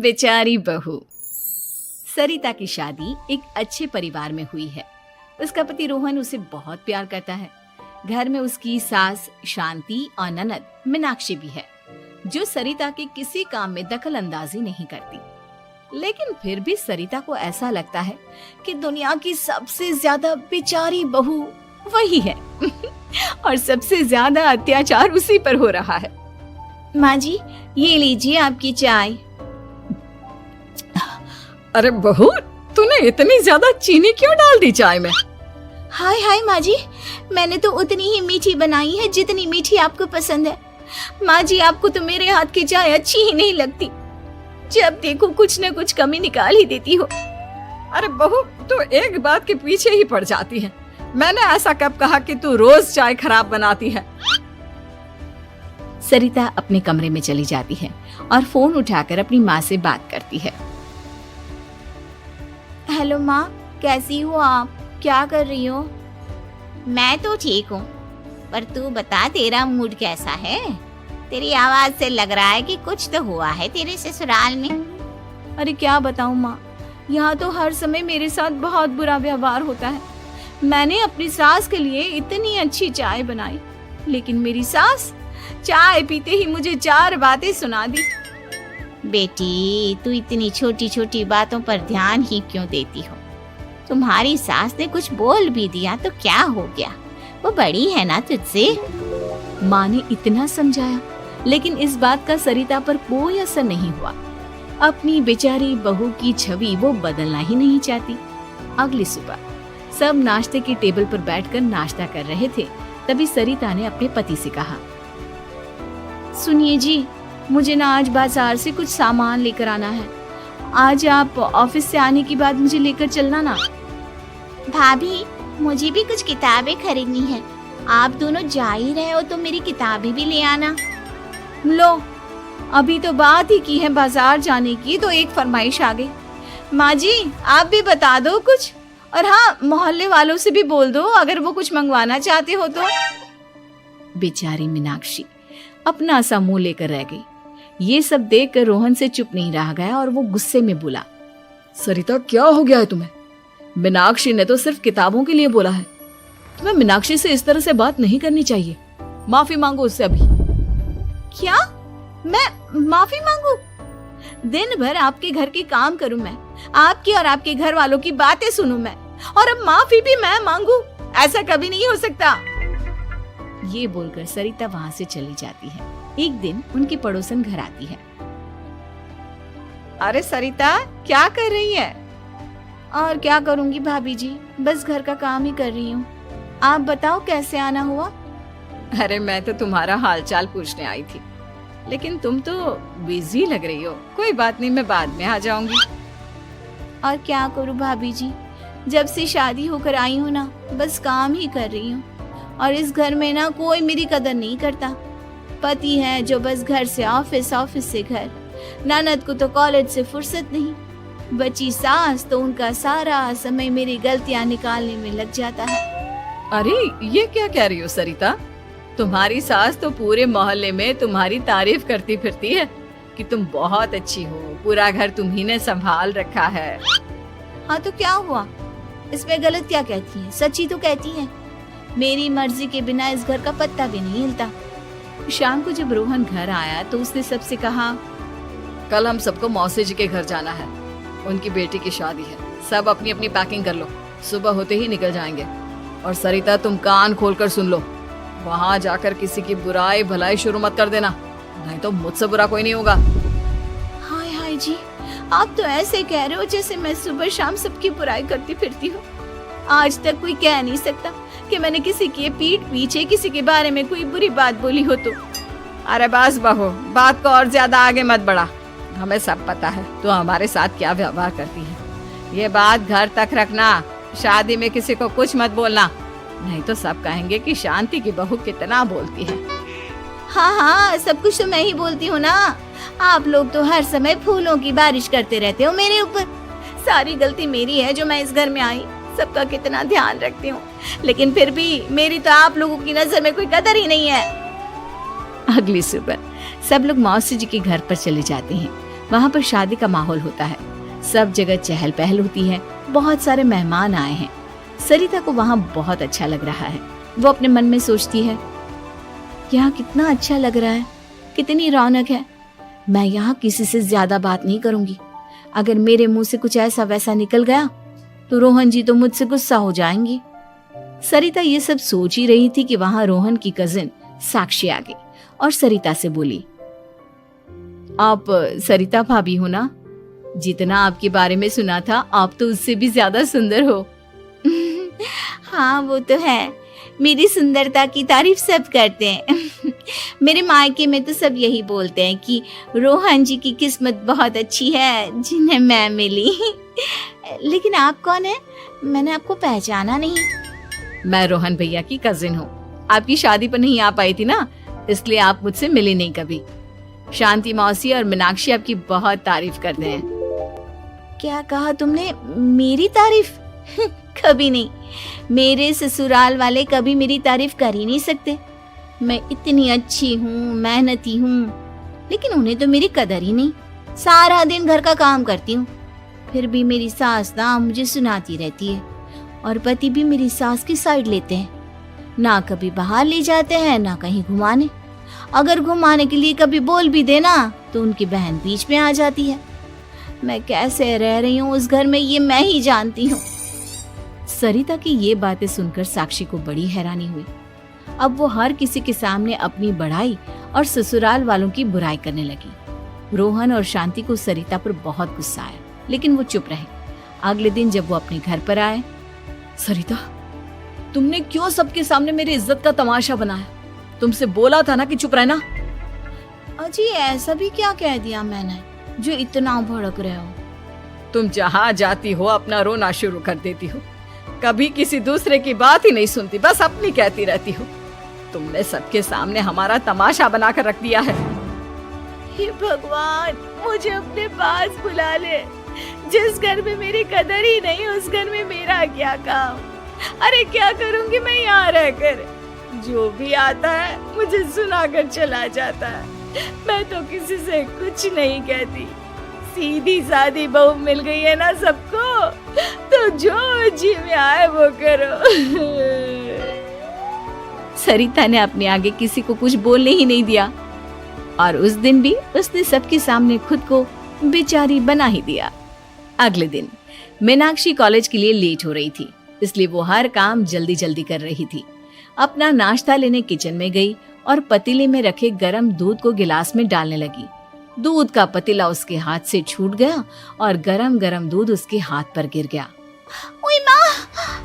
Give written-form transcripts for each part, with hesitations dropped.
बेचारी बहू। सरिता की शादी एक अच्छे परिवार में हुई है। उसका पति रोहन उसे बहुत प्यार करता है। घर में उसकी सास शांति और ननद मीनाक्षी भी है, जो सरिता के किसी काम में दखल अंदाजी नहीं करती। लेकिन फिर भी सरिता को ऐसा लगता है कि दुनिया की सबसे ज्यादा बेचारी बहू वही है और सबसे ज्यादा अत्याचार उसी पर हो रहा है। माँ जी, ये लीजिए आपकी चाय। अरे बहू, तूने इतनी ज्यादा चीनी क्यों डाल दी चाय में? हाय हाय माँ जी, मैंने तो उतनी ही मीठी बनाई है जितनी मीठी आपको पसंद है। माँ जी, आपको तो मेरे हाथ की चाय अच्छी ही नहीं लगती। जब देखो कुछ न कुछ कमी निकाल ही देती हो। अरे बहू, तू एक बात के पीछे ही पड़ जाती है। मैंने ऐसा कब कहा कि तू रोज चाय खराब बनाती है? सरिता अपने कमरे में चली जाती है और फोन उठाकर अपनी माँ से बात करती है। हेलो माँ, कैसी हो आप? क्या कर रही हो? मैं तो ठीक हूँ, पर तू बता, तेरा मूड कैसा है? तेरी आवाज से लग रहा है कि कुछ तो हुआ है तेरे ससुराल में। अरे क्या बताऊँ माँ, यहाँ तो हर समय मेरे साथ बहुत बुरा व्यवहार होता है। मैंने अपनी सास के लिए इतनी अच्छी चाय बनाई, लेकिन मेरी सास चाय पीते ही मुझे 4 बातें सुना दी। बेटी, तू इतनी छोटी छोटी बातों पर ध्यान ही क्यों देती हो? तुम्हारी सास ने कुछ बोल भी दिया तो क्या हो गया, वो बड़ी है ना तुझसे। माँ ने इतना समझाया, लेकिन इस बात का सरिता पर कोई असर नहीं हुआ। अपनी बेचारी बहू की छवि वो बदलना ही नहीं चाहती। अगली सुबह सब नाश्ते की टेबल पर बैठकर नाश्ता कर रहे थे। तभी सरिता ने अपने पति से कहा, सुनिए जी, मुझे ना आज बाजार से कुछ सामान लेकर आना है। आज आप ऑफिस से आने के बाद मुझे लेकर चलना ना। भाभी, मुझे भी कुछ किताबें खरीदनी है। आप दोनों जा ही रहे हो तो मेरी किताबें भी ले आना। लो, अभी तो बात ही की है बाजार जाने की तो एक फरमाइश आ गई। माँ जी, आप भी बता दो कुछ, और हाँ, मोहल्ले वालों से भी बोल दो अगर वो कुछ मंगवाना चाहते हो तो। बेचारी मीनाक्षी अपना सा मुंह लेकर रह गई। ये सब देखकर रोहन से चुप नहीं रह गया और वो गुस्से में बोला, सरिता, क्या हो गया है तुम्हें? मीनाक्षी ने तो सिर्फ किताबों के लिए बोला है। तुम्हें मीनाक्षी से इस तरह से बात नहीं करनी चाहिए। माफी मांगो उससे अभी। क्या? मैं माफी मांगू? दिन भर आपके घर के काम करूं मैं, आपकी और आपके घर वालों की बातें सुनूं मैं, और अब माफी भी मैं मांगू? ऐसा कभी नहीं हो सकता। ये बोलकर सरिता वहां से चली जाती है। एक दिन उनकी पड़ोसन घर आती है। अरे सरिता, क्या कर रही है? और क्या करूंगी भाभी जी, बस घर का काम ही कर रही हूँ। आप बताओ कैसे आना हुआ? अरे मैं तो तुम्हारा हालचाल पूछने आई थी, लेकिन तुम तो बिजी लग रही हो। कोई बात नहीं, मैं बाद में आ जाऊंगी। और क्या करूँ भाभी जी, जब से शादी होकर आई हूँ ना, बस काम ही कर रही हूँ। और इस घर में ना कोई मेरी कदर नहीं करता। पति है जो बस घर से ऑफिस, ऑफिस से घर। ननद को तो कॉलेज से फुर्सत नहीं। बची सास तो उनका सारा समय मेरी गलतियां निकालने में लग जाता है। अरे ये क्या कह रही हो सरिता? तुम्हारी सास तो पूरे मोहल्ले में तुम्हारी तारीफ करती फिरती है कि तुम बहुत अच्छी हो, पूरा घर तुम्ही ने संभाल रखा है। हाँ तो क्या हुआ, इसमें गलत क्या कहती है? सच्ची तो कहती है। मेरी मर्जी के बिना इस घर का पत्ता भी नहीं हिलता। शाम को जब रोहन घर आया तो उसने सबसे कहा, कल हम सबको मौसी जी के घर जाना है। उनकी बेटी की शादी है। सब अपनी अपनी पैकिंग कर लो, सुबह होते ही निकल जाएंगे। और सरिता, तुम कान खोलकर सुन लो, वहाँ जाकर किसी की बुराई भलाई शुरू मत कर देना, नहीं तो मुझसे बुरा कोई नहीं होगा। हाय हाय जी, आप तो ऐसे कह रहे हो जैसे मैं सुबह शाम सबकी बुराई करती फिरती हूँ। आज तक कोई कह नहीं सकता कि मैंने किसी की पीठ पीछे किसी के बारे में कोई बुरी बात बोली हो तो। अरे बस बहू, बात को और ज्यादा आगे मत बढ़ा। हमें सब पता है तो हमारे साथ क्या व्यवहार करती है। ये बात घर तक रखना, शादी में किसी को कुछ मत बोलना, नहीं तो सब कहेंगे कि शांति की बहू कितना बोलती है। हाँ हाँ, सब कुछ तो मैं ही बोलती हूँ ना। आप लोग तो हर समय फूलों की बारिश करते रहते हो मेरे ऊपर। सारी गलती मेरी है जो मैं इस घर में आई, सबका कितना ध्यान रखती हूँ, लेकिन फिर भी मेरी तो आप लोगों की नजर में कोई कदर ही नहीं है। अगली सुबह सब लोग मौसी जी के घर पर चले जाते हैं। वहाँ पर शादी का माहौल होता है, सब जगह चहल पहल होती है, बहुत सारे मेहमान आए हैं। सरिता को वहाँ बहुत अच्छा लग रहा है। वो अपने मन में सोचती है, यहाँ कितना अच्छा लग रहा है, कितनी रौनक है। मैं यहाँ किसी से ज्यादा बात नहीं करूंगी। अगर मेरे मुंह से कुछ ऐसा वैसा निकल गया तो रोहन जी तो मुझसे गुस्सा हो जाएंगी। सरिता ये सब सोच ही रही थी कि वहां रोहन की कजिन साक्षी आ गई और सरिता से बोली, आप सरिता भाभी हो ना? जितना आपके बारे में सुना था, आप तो उससे भी ज्यादा सुंदर हो। हाँ वो तो है, मेरी सुंदरता की तारीफ सब करते हैं। मेरे मायके में तो सब यही बोलते हैं कि रोहन जी की किस्मत बहुत अच्छी है जिन्हें मैं मिली। लेकिन आप कौन है? मैंने आपको पहचाना नहीं। मैं रोहन भैया की कजिन हूँ। आपकी शादी पर नहीं आ पाई थी ना, इसलिए आप मुझसे मिले नहीं कभी। शांति मौसी और मीनाक्षी आपकी बहुत तारीफ करते हैं। क्या कहा तुमने? मेरी तारीफ? कभी नहीं। मेरे ससुराल वाले कभी मेरी तारीफ कर ही नहीं सकते। मैं इतनी अच्छी हूँ, मेहनती हूँ, लेकिन उन्हें तो मेरी कदर ही नहीं। सारा दिन घर का काम करती हूँ, फिर भी मेरी सास ना मुझे सुनाती रहती है, और पति भी मेरी सास की साइड लेते हैं। ना कभी बाहर ले जाते हैं, ना कहीं घुमाने। अगर घुमाने के लिए कभी बोल भी देना तो उनकी बहन बीच में आ जाती है। मैं कैसे रह रही हूँ उस घर में, ये मैं ही जानती हूँ। सरिता की ये बातें सुनकर साक्षी को बड़ी हैरानी हुई। अब वो हर किसी के सामने अपनी बढ़ाई और ससुराल वालों की बुराई करने लगी। रोहन और शांति को सरिता पर बहुत गुस्सा आया, लेकिन वो चुप रहे। अगले दिन जब वो अपने घर पर आए, सरिता, तुमने क्यों सबके सामने मेरी इज्जत का तमाशा बनाया? तुमसे बोला था ना कि चुप रहना। अजी ऐसा भी क्या कह दिया मैंने जो इतना भड़क रहे हो? तुम जहाँ जाती हो अपना रोना शुरू कर देती हो, कभी किसी दूसरे की बात ही नहीं सुनती, बस अपनी कहती रहती हो। तुमने सबके सामने हमारा तमाशा बनाकर रख दिया है। हे भगवान, मुझे अपने पास बुला ले। जिस घर में मेरी कदर ही नहीं, उस घर में मेरा क्या काम? अरे क्या करूंगी मैं यहाँ रहकर? जो भी आता है मुझे सुनाकर चला जाता है। मैं तो किसी से कुछ नहीं कहती। सीधी सादी बहू मिल गई है ना सबको, तो जो जी में आए वो करो। सरिता ने अपने आगे किसी को कुछ बोलने ही नहीं दिया, और उस दिन भी उसने सबके सामने खुद को बेचारी बना ही दिया। अगले दिन मीनाक्षी कॉलेज के लिए लेट हो रही थी, इसलिए वो हर काम जल्दी जल्दी कर रही थी। अपना नाश्ता लेने किचन में गई और पतीले में रखे गरम दूध को गिलास में डालने लगी। दूध का पतीला उसके हाथ से छूट गया और गरम गरम दूध उसके हाथ पर गिर गया। ओए माँ,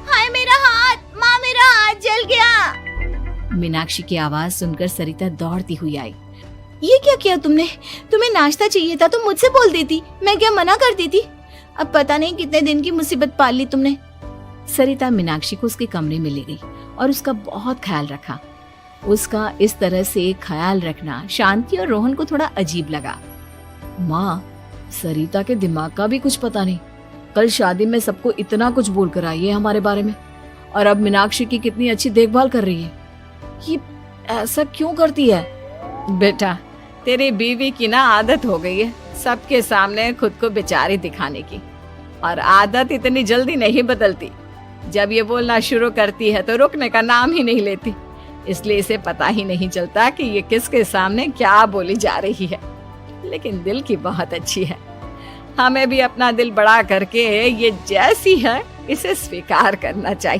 हाय मेरा हाथ, माँ मेरा हाथ जल गया। मीनाक्षी की आवाज सुनकर सरिता दौड़ती हुई आई। ये क्या किया तुमने? तुम्हें नाश्ता चाहिए था तो मुझसे बोल देती, मैं क्या मना करती थी? अब पता नहीं कितने दिन की मुसीबत पाल ली तुमने। सरिता मीनाक्षी को उसके कमरे में ले गई और उसका बहुत ख्याल रखा। उसका इस तरह से ख्याल रखना शांति और रोहन को थोड़ा अजीब लगा। माँ, सरिता के दिमाग का भी कुछ पता नहीं। कल शादी में सबको इतना कुछ बोल कर आई है हमारे बारे में, और अब मीनाक्षी की कितनी अच्छी देखभाल कर रही है। ये ऐसा क्यों करती है? बेटा, तेरी बीवी की ना आदत हो गई है सबके सामने खुद को बेचारी दिखाने की, और आदत इतनी जल्दी नहीं बदलती। जब ये बोलना शुरू करती है तो रुकने का नाम ही नहीं लेती, इसलिए इसे पता ही नहीं चलता कि ये किसके सामने क्या बोली जा रही है। लेकिन दिल की बहुत अच्छी है। हमें भी अपना दिल बड़ा करके ये जैसी है इसे स्वीकार करना चाहिए।